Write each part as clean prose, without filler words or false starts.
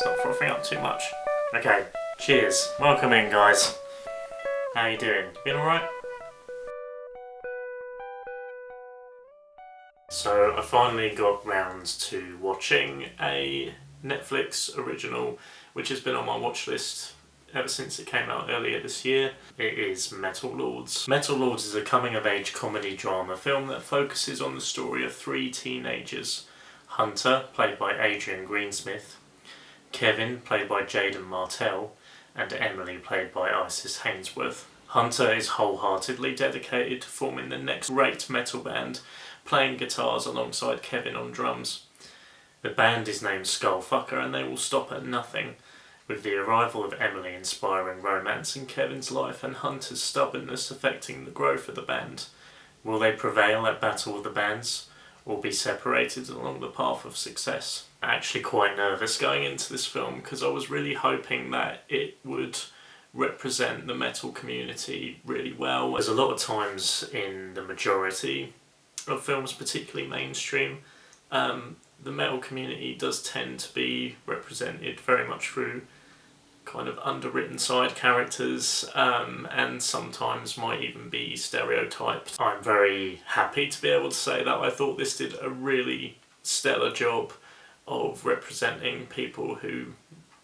Stop frothing up too much. Okay, cheers. Welcome in, guys. How you doing? Been alright? So I finally got round to watching a Netflix original which has been on my watch list ever since it came out earlier this year. It is Metal Lords. Metal Lords is a coming-of-age comedy drama film that focuses on the story of three teenagers. Hunter, played by Adrian Greensmith, Kevin, played by Jaden Martell, and Emily, played by Isis Hainsworth. Hunter is wholeheartedly dedicated to forming the next great metal band, playing guitars alongside Kevin on drums. The band is named Skullfucker and they will stop at nothing, with the arrival of Emily inspiring romance in Kevin's life and Hunter's stubbornness affecting the growth of the band. Will they prevail at Battle of the Bands, or be separated along the path of success? I'm actually quite nervous going into this film because I was really hoping that it would represent the metal community really well. There's a lot of times in the majority of films, particularly mainstream, the metal community does tend to be represented very much through kind of underwritten side characters, and sometimes might even be stereotyped. I'm very happy to be able to say that I thought this did a really stellar job of representing people who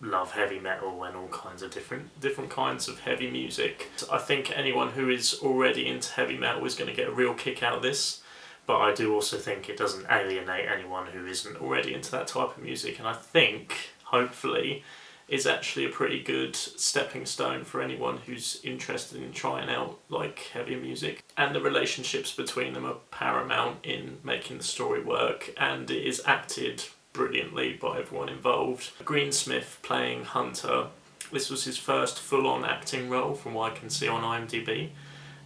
love heavy metal and all kinds of different kinds of heavy music. I think anyone who is already into heavy metal is going to get a real kick out of this, but I do also think it doesn't alienate anyone who isn't already into that type of music, and I think, hopefully, is actually a pretty good stepping stone for anyone who's interested in trying out like heavy music. And the relationships between them are paramount in making the story work, and it is acted brilliantly by everyone involved. Greensmith playing Hunter, this was his first full-on acting role from what I can see on IMDb,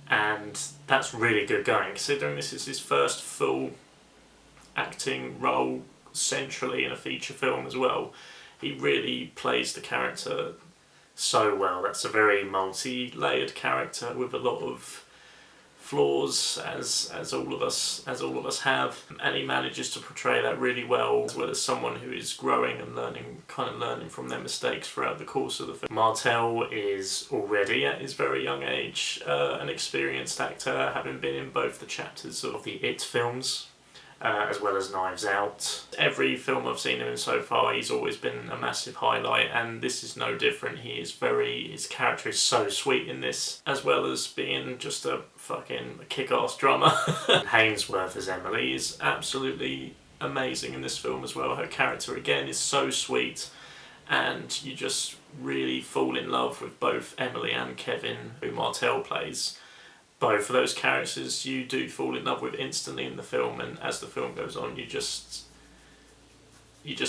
and that's really good going considering this is his first full acting role centrally in a feature film as well. He really plays the character so well. That's a very multi-layered character with a lot of flaws, as all of us have, and he manages to portray that really well as someone who is growing and learning from their mistakes throughout the course of the film. Martell is already at his very young age an experienced actor, having been in both the chapters of the It films, as well as Knives Out. Every film I've seen him in so far, he's always been a massive highlight, and this is no different. His character is so sweet in this, as well as being just a fucking kick-ass drummer. Hainsworth as Emily is absolutely amazing in this film as well. Her character, again, is so sweet, and you just really fall in love with both Emily and Kevin, who Martell plays. Both of those characters you do fall in love with instantly in the film, and as the film goes on you just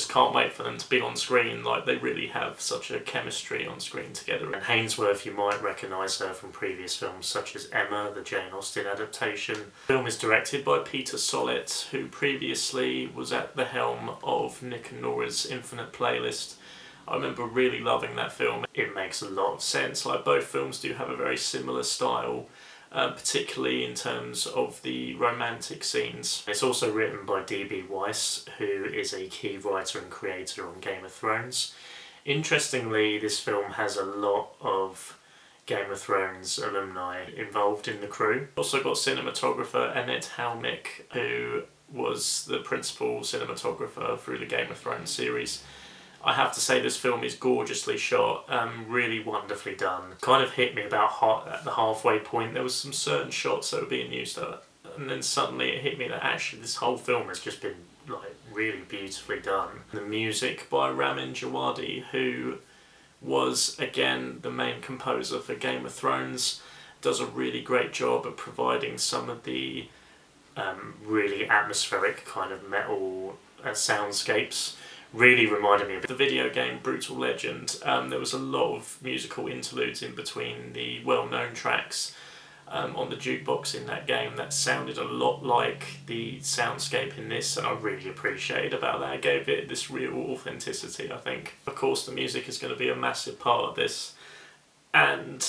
can't wait for them to be on screen. Like, they really have such a chemistry on screen together. And Hainsworth, you might recognise her from previous films such as Emma, the Jane Austen adaptation. The film is directed by Peter Sollett, who previously was at the helm of Nick and Nora's Infinite Playlist. I remember really loving that film. It makes a lot of sense. Like, both films do have a very similar style, particularly in terms of the romantic scenes. It's also written by D.B. Weiss, who is a key writer and creator on Game of Thrones. Interestingly, this film has a lot of Game of Thrones alumni involved in the crew. Also got cinematographer Annette Halmick, who was the principal cinematographer through the Game of Thrones series. I have to say this film is gorgeously shot, really wonderfully done. Kind of hit me about at the halfway point. There was some certain shots that were being used and then suddenly it hit me that actually this whole film has just been like really beautifully done. The music by Ramin Djawadi, who was again the main composer for Game of Thrones, does a really great job at providing some of the really atmospheric kind of metal soundscapes. Really reminded me of the video game Brutal Legend. There was a lot of musical interludes in between the well-known tracks on the jukebox in that game that sounded a lot like the soundscape in this, and I really appreciated about that. It gave it this real authenticity, I think. Of course, the music is going to be a massive part of this, and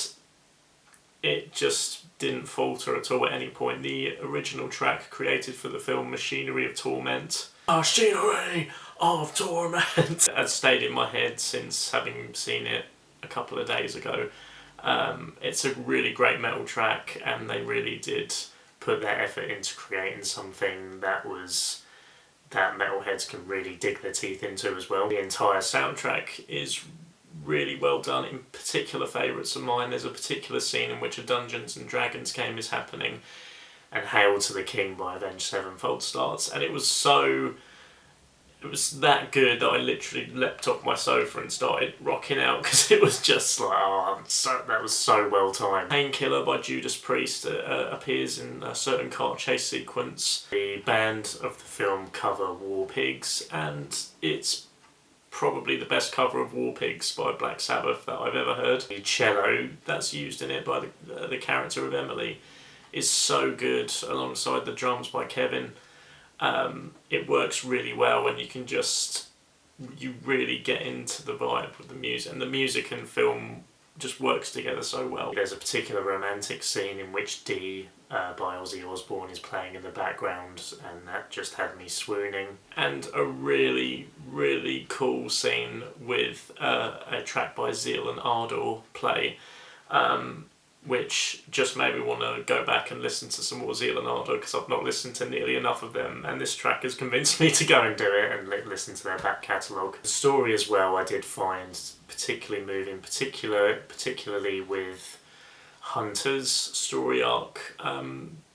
it just didn't falter at all at any point. The original track created for the film, Machinery of Torment, Machinery of Torment has stayed in my head since having seen it a couple of days ago. It's a really great metal track, and they really did put their effort into creating something that metalheads can really dig their teeth into as well. The entire soundtrack is really well done. In particular favourites of mine, there's a particular scene in which a Dungeons and Dragons game is happening, and Hail to the King by Avenged Sevenfold starts, and it was that good that I literally leapt off my sofa and started rocking out, because it was just like, that was so well timed. Painkiller by Judas Priest appears in a certain car chase sequence. The band of the film cover War Pigs, and it's probably the best cover of War Pigs by Black Sabbath that I've ever heard. The cello that's used in it by the character of Emily is so good, alongside the drums by Kevin. It works really well, and you really get into the vibe with the music, and the music and film just works together so well. There's a particular romantic scene in which D by Ozzy Osbourne is playing in the background, and that just had me swooning. And a really, really cool scene with a track by Zeal and Ardor play, which just made me want to go back and listen to some more Zeal and Ardor, because I've not listened to nearly enough of them, and this track has convinced me to go and do it and listen to their back catalogue. The story as well I did find particularly moving, particularly with Hunter's story arc.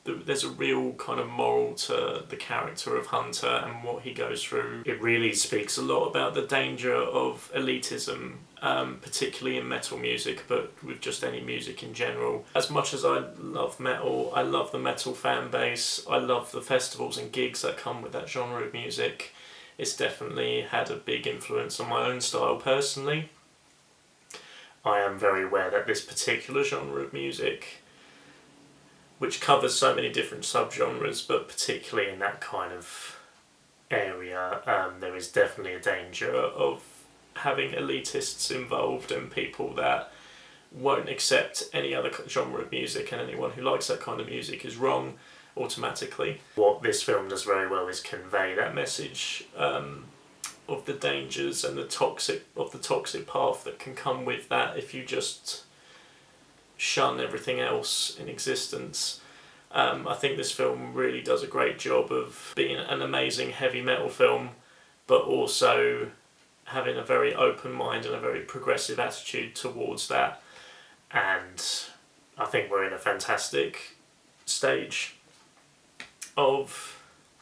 There's a real kind of moral to the character of Hunter and what he goes through. It really speaks a lot about the danger of elitism, particularly in metal music, but with just any music in general. As much as I love metal, I love the metal fan base, I love the festivals and gigs that come with that genre of music. It's definitely had a big influence on my own style personally. I am very aware that this particular genre of music, which covers so many different subgenres, but particularly in that kind of area, there is definitely a danger of having elitists involved and people that won't accept any other genre of music, and anyone who likes that kind of music is wrong automatically. What this film does very well is convey that message of the dangers and the toxic path that can come with that if you just shun everything else in existence. I think this film really does a great job of being an amazing heavy metal film, but also having a very open mind and a very progressive attitude towards that. And I think we're in a fantastic stage of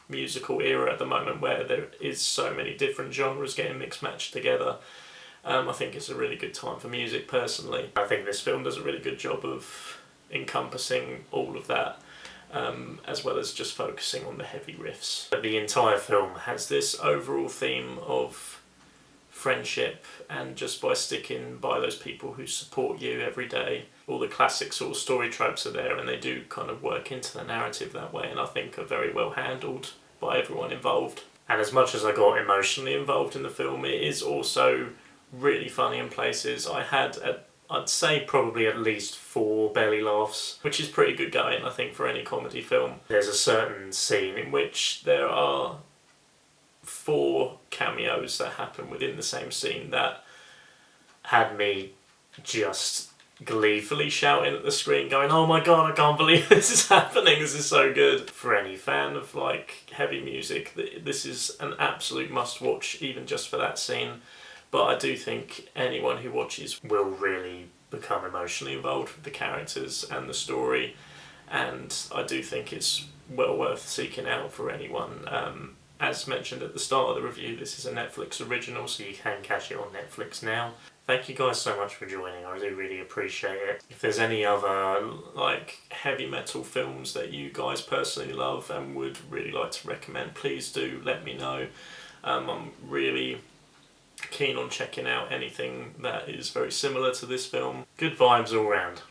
musical era at the moment where there is so many different genres getting mixed matched together. I think it's a really good time for music personally. I think this film does a really good job of encompassing all of that, as well as just focusing on the heavy riffs. But the entire film has this overall theme of friendship, and just by sticking by those people who support you every day, all the classic sort of story tropes are there, and they do kind of work into the narrative that way, and I think are very well handled by everyone involved. And as much as I got emotionally involved in the film, it is also really funny in places. I had, I'd say, probably at least 4 belly laughs, which is pretty good going, I think, for any comedy film. There's a certain scene in which there are 4 cameos that happen within the same scene that had me just gleefully shouting at the screen, going, "Oh my god, I can't believe this is happening, this is so good." For any fan of like heavy music, this is an absolute must watch, even just for that scene. But I do think anyone who watches will really become emotionally involved with the characters and the story, and I do think it's well worth seeking out for anyone. As mentioned at the start of the review, this is a Netflix original, so you can catch it on Netflix now. Thank you guys so much for joining, I do really appreciate it. If there's any other like heavy metal films that you guys personally love and would really like to recommend, please do let me know. I'm really keen on checking out anything that is very similar to this film. Good vibes all round.